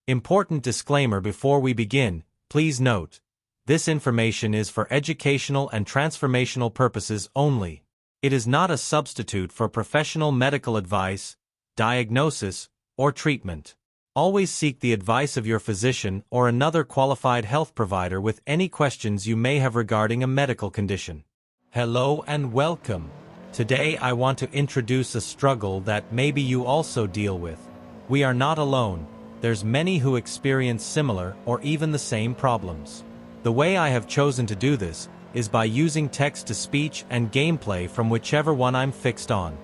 Important disclaimer before we begin, please note. This information is for educational and transformational purposes only. It is not a substitute for professional medical advice, diagnosis, or treatment. Always seek the advice of your physician or another qualified health provider with any questions you may have regarding a medical condition. Hello and welcome. Today I want to introduce a struggle that maybe you also deal with. We are not alone. There's many who experience similar or even the same problems. The way I have chosen to do this is by using text-to-speech and gameplay from whichever one I'm fixed on.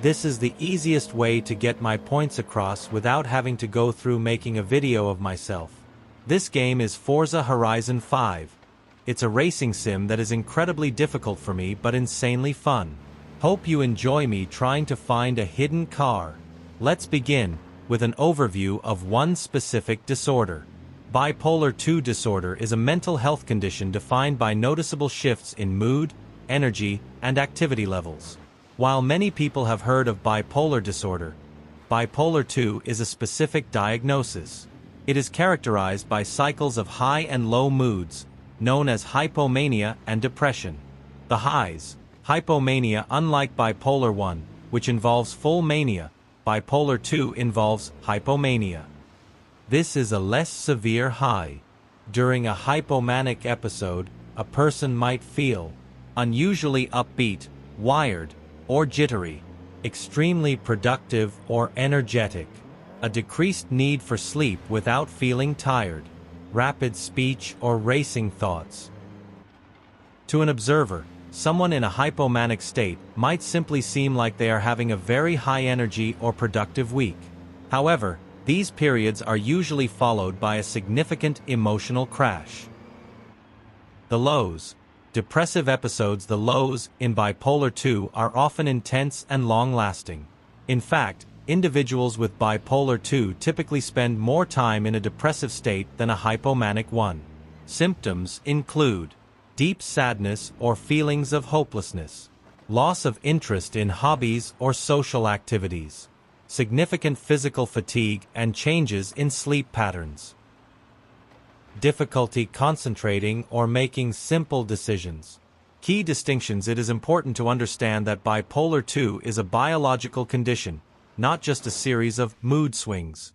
This is the easiest way to get my points across without having to go through making a video of myself. This game is Forza Horizon 5. It's a racing sim that is incredibly difficult for me but insanely fun. Hope you enjoy me trying to find a hidden car. Let's begin with an overview of one specific disorder. Bipolar II disorder is a mental health condition defined by noticeable shifts in mood, energy, and activity levels. While many people have heard of bipolar disorder, bipolar II is a specific diagnosis. It is characterized by cycles of high and low moods, known as hypomania and depression. The highs, hypomania, unlike bipolar I, which involves full mania, bipolar II involves hypomania. This is a less severe high. During a hypomanic episode, a person might feel unusually upbeat, wired, or jittery, extremely productive or energetic, a decreased need for sleep without feeling tired, rapid speech or racing thoughts. To an observer, someone in a hypomanic state might simply seem like they are having a very high energy or productive week. However, these periods are usually followed by a significant emotional crash. The lows. Depressive episodes. The lows in bipolar II are often intense and long-lasting. In fact, individuals with bipolar II typically spend more time in a depressive state than a hypomanic one. Symptoms include deep sadness or feelings of hopelessness, loss of interest in hobbies or social activities, significant physical fatigue and changes in sleep patterns, difficulty concentrating or making simple decisions. Key distinctions. It is important to understand that bipolar II is a biological condition, not just a series of mood swings.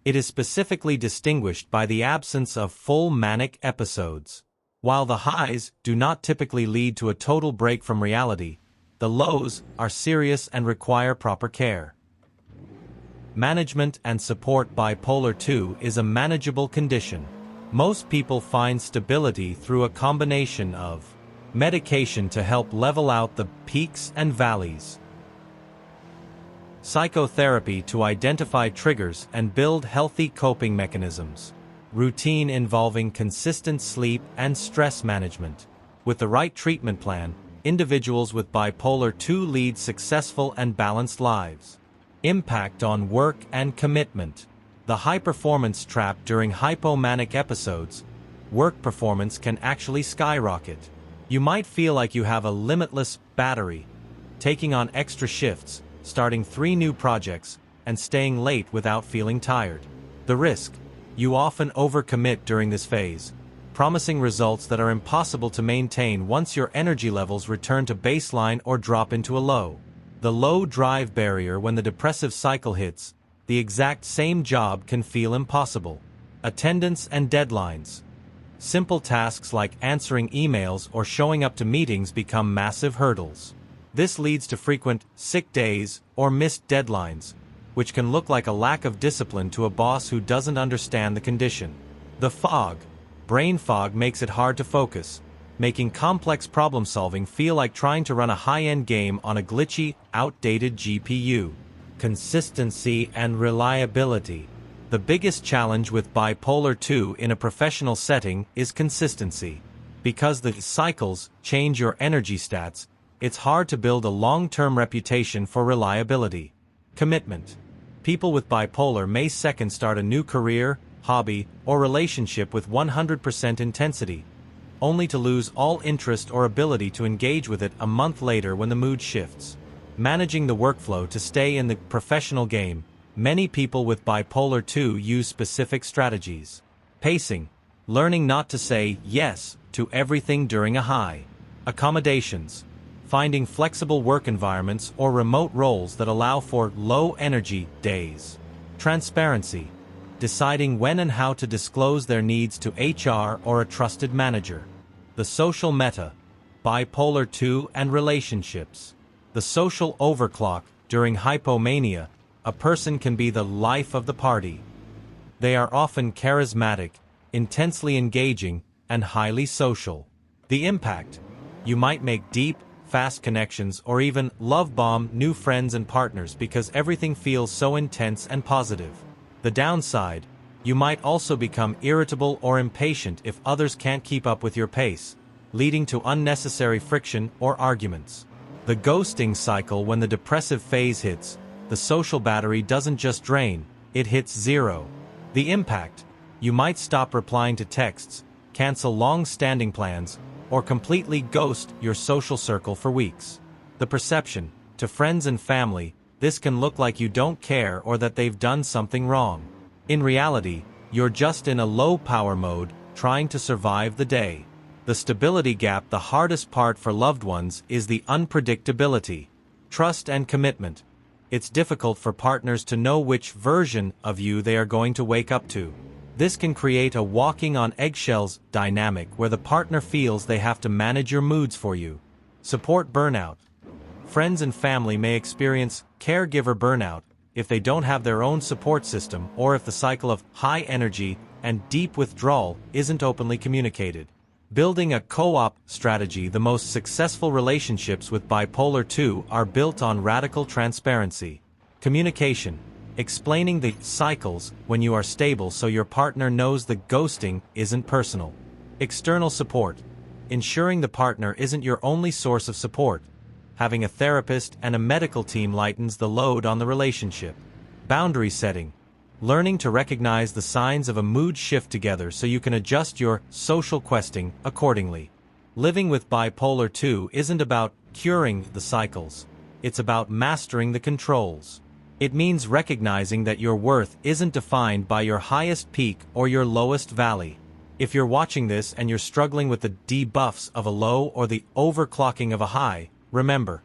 It is specifically distinguished by the absence of full manic episodes. While the highs do not typically lead to a total break from reality, the lows are serious and require proper care. Management and support. Bipolar II is a manageable condition. Most people find stability through a combination of medication to help level out the peaks and valleys, psychotherapy to identify triggers and build healthy coping mechanisms, routine involving consistent sleep and stress management. With the right treatment plan, individuals with bipolar II lead successful and balanced lives. Impact on work and commitment. The high-performance trap. During hypomanic episodes, work performance can actually skyrocket. You might feel like you have a limitless battery, taking on extra shifts, starting 3 new projects, and staying late without feeling tired. The risk. You often overcommit during this phase, promising results that are impossible to maintain once your energy levels return to baseline or drop into a low. The low drive barrier. When the depressive cycle hits, the exact same job can feel impossible. Attendance and deadlines. Simple tasks like answering emails or showing up to meetings become massive hurdles. This leads to frequent sick days or missed deadlines, which can look like a lack of discipline to a boss who doesn't understand the condition. The fog. Brain fog makes it hard to focus, making complex problem-solving feel like trying to run a high-end game on a glitchy, outdated GPU. Consistency and reliability. The biggest challenge with bipolar II in a professional setting is consistency. Because the cycles change your energy stats, it's hard to build a long-term reputation for reliability. Commitment. People with bipolar may start a new career, hobby, or relationship with 100% intensity, only to lose all interest or ability to engage with it a month later when the mood shifts. Managing the workflow to stay in the professional game. Many people with bipolar 2 use specific strategies. Pacing, learning not to say yes to everything during a high. Accommodations, finding flexible work environments or remote roles that allow for low-energy days. Transparency, deciding when and how to disclose their needs to HR or a trusted manager. The social meta, bipolar 2 and relationships. The social overclock, during hypomania, a person can be the life of the party. They are often charismatic, intensely engaging, and highly social. The impact, you might make deep, fast connections or even love bomb new friends and partners because everything feels so intense and positive. The downside, you might also become irritable or impatient if others can't keep up with your pace, leading to unnecessary friction or arguments. The ghosting cycle, when the depressive phase hits, the social battery doesn't just drain, it hits zero. The impact, you might stop replying to texts, cancel long-standing plans, or completely ghost your social circle for weeks. The perception, to friends and family, this can look like you don't care or that they've done something wrong. In reality, you're just in a low-power mode, trying to survive the day. The stability gap, the hardest part for loved ones, is the unpredictability. Trust and commitment. It's difficult for partners to know which version of you they are going to wake up to. This can create a walking on eggshells dynamic where the partner feels they have to manage your moods for you. Support burnout. Friends and family may experience caregiver burnout if they don't have their own support system or if the cycle of high energy and deep withdrawal isn't openly communicated. Building a co-op strategy. The most successful relationships with bipolar 2 are built on radical transparency. Communication. Explaining the cycles when you are stable so your partner knows the ghosting isn't personal. External support. Ensuring the partner isn't your only source of support. Having a therapist and a medical team lightens the load on the relationship. Boundary setting. Learning to recognize the signs of a mood shift together so you can adjust your social questing accordingly. Living with bipolar 2 isn't about curing the cycles. It's about mastering the controls. It means recognizing that your worth isn't defined by your highest peak or your lowest valley. If you're watching this and you're struggling with the debuffs of a low or the overclocking of a high, remember,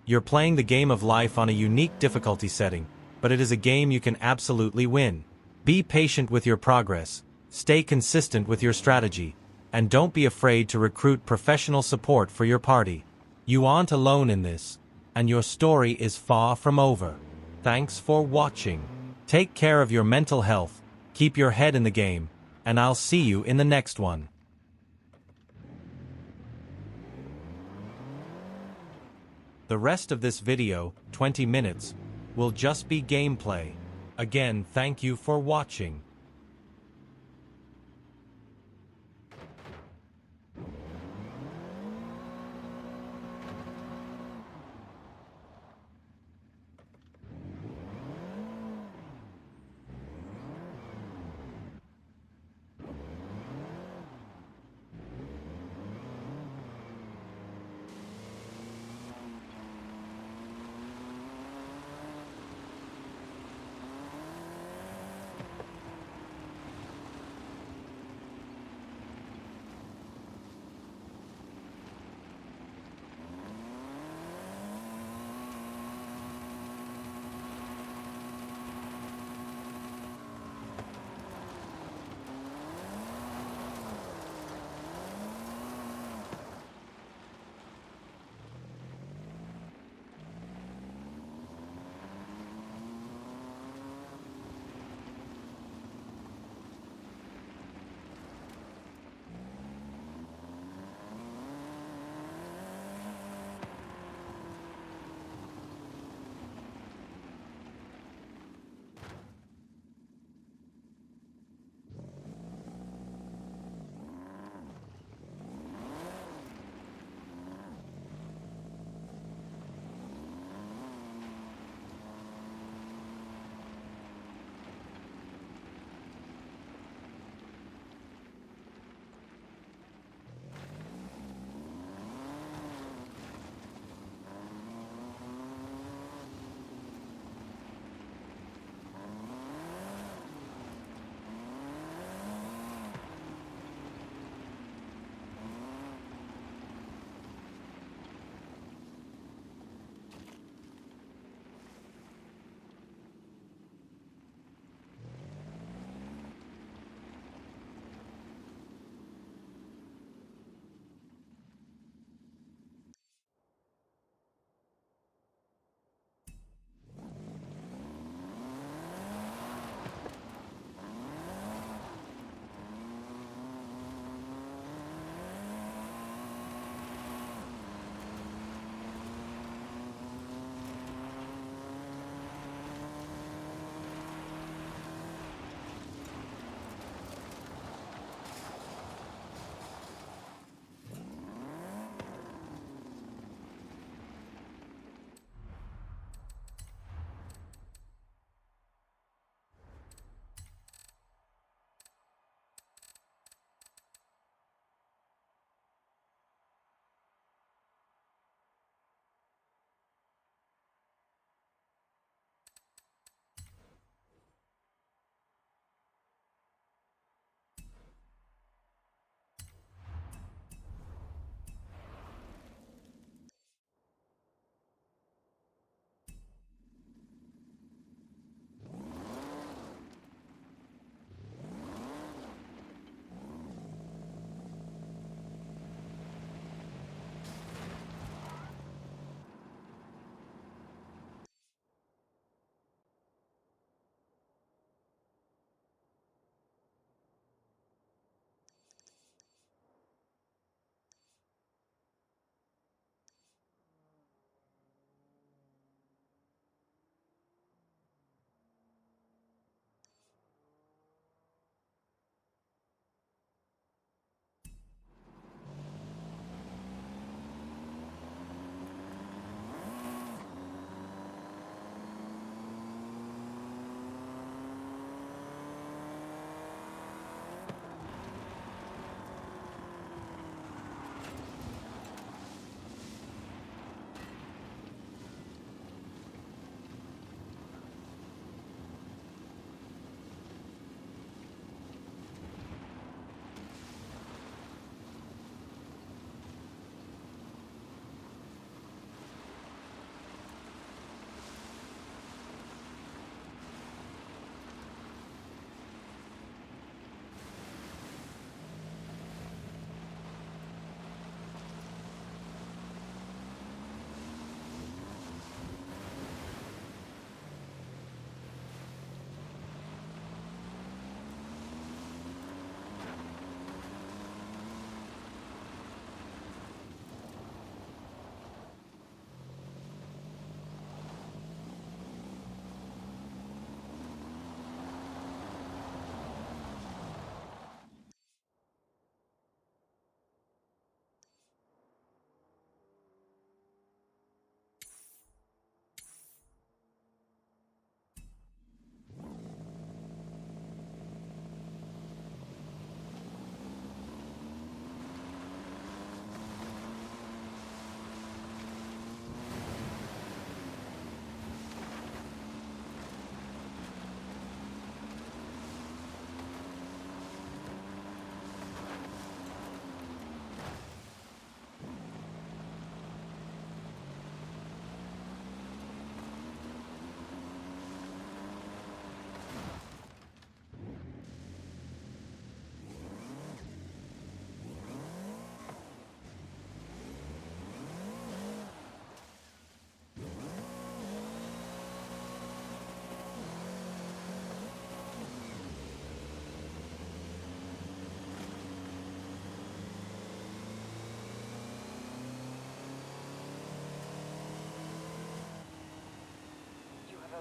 you're playing the game of life on a unique difficulty setting, but it is a game you can absolutely win. Be patient with your progress, stay consistent with your strategy, and don't be afraid to recruit professional support for your party. You aren't alone in this, and your story is far from over. Thanks for watching. Take care of your mental health, keep your head in the game, and I'll see you in the next one. The rest of this video, 20 minutes, will just be gameplay. Again, thank you for watching.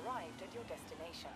arrived at your destination.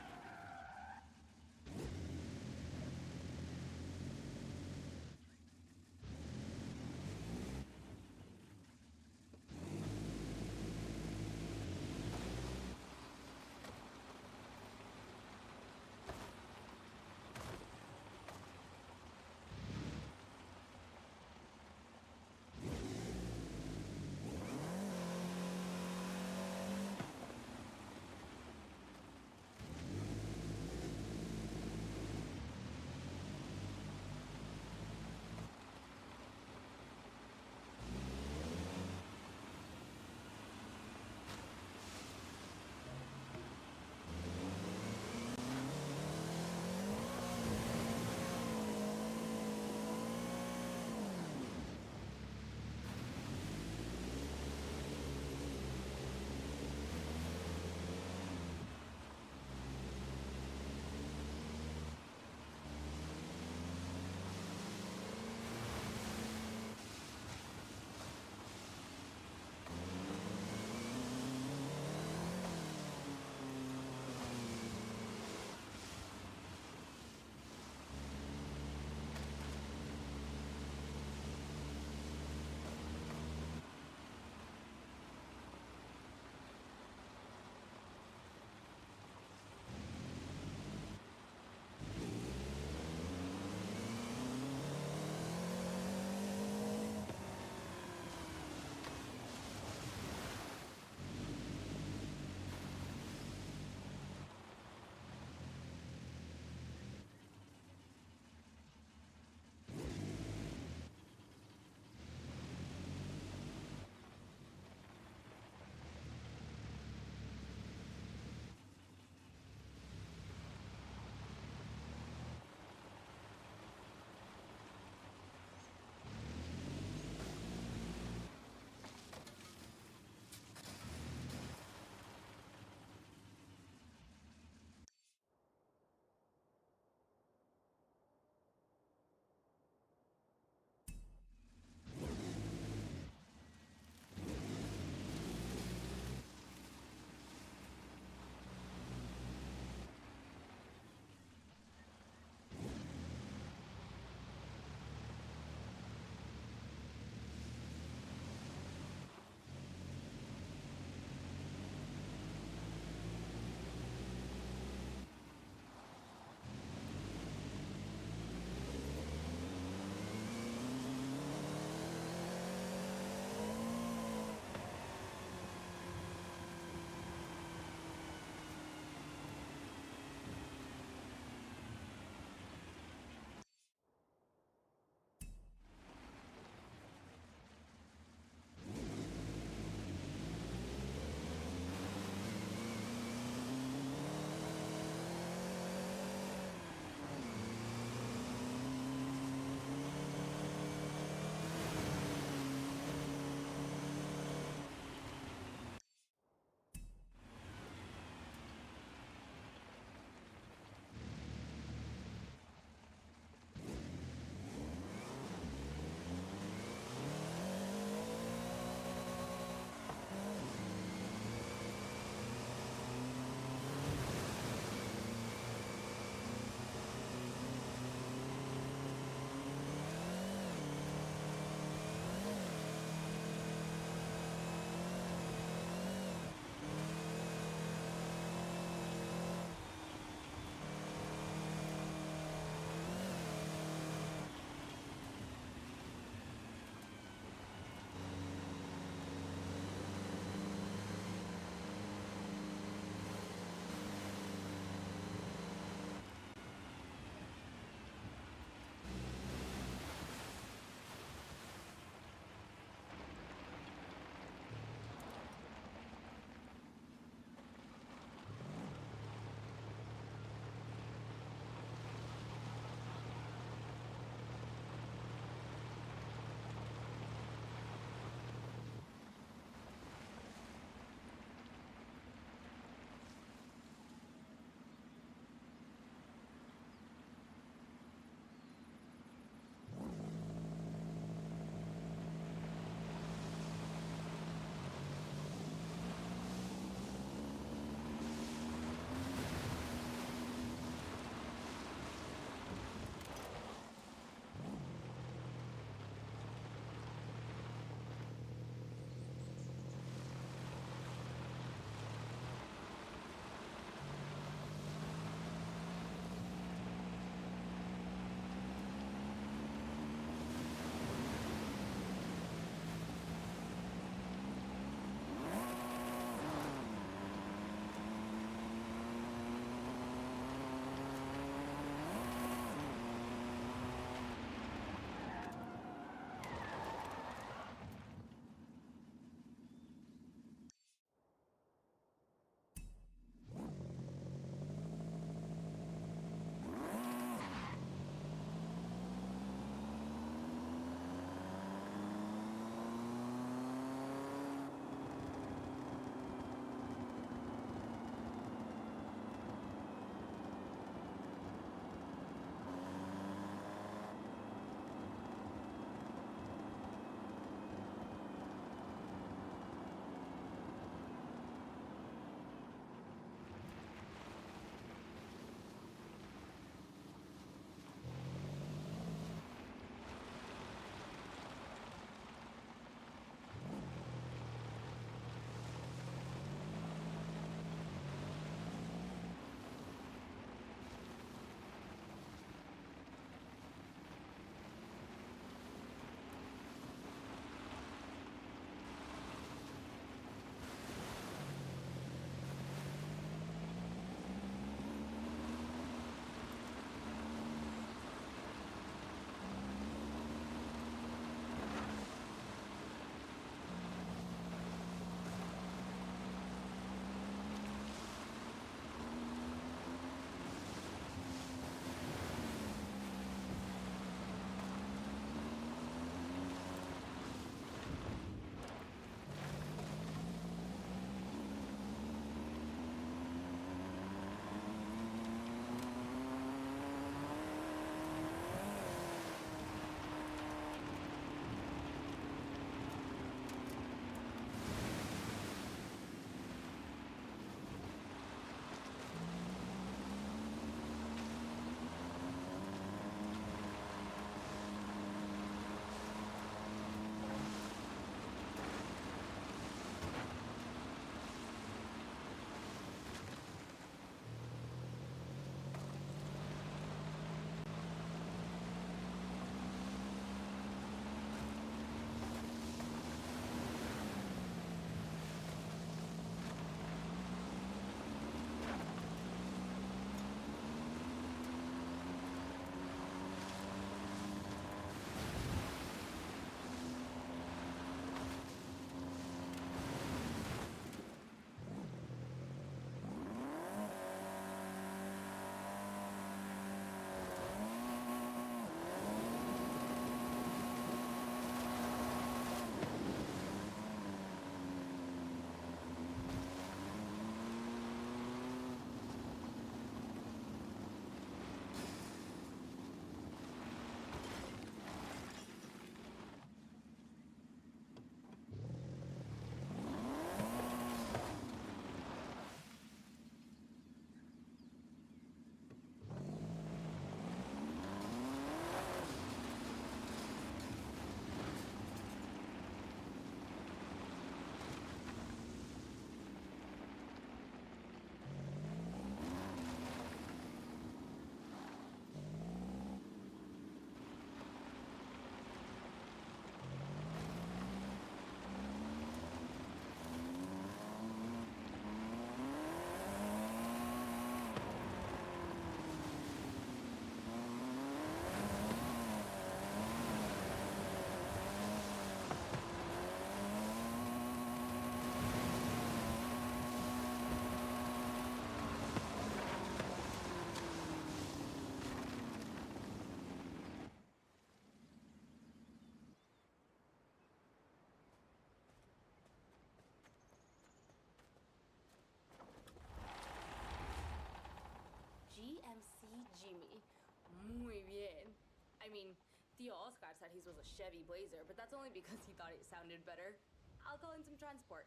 mean, Theo Oscar said his was a Chevy Blazer, but that's only because he thought it sounded better. I'll call in some transport.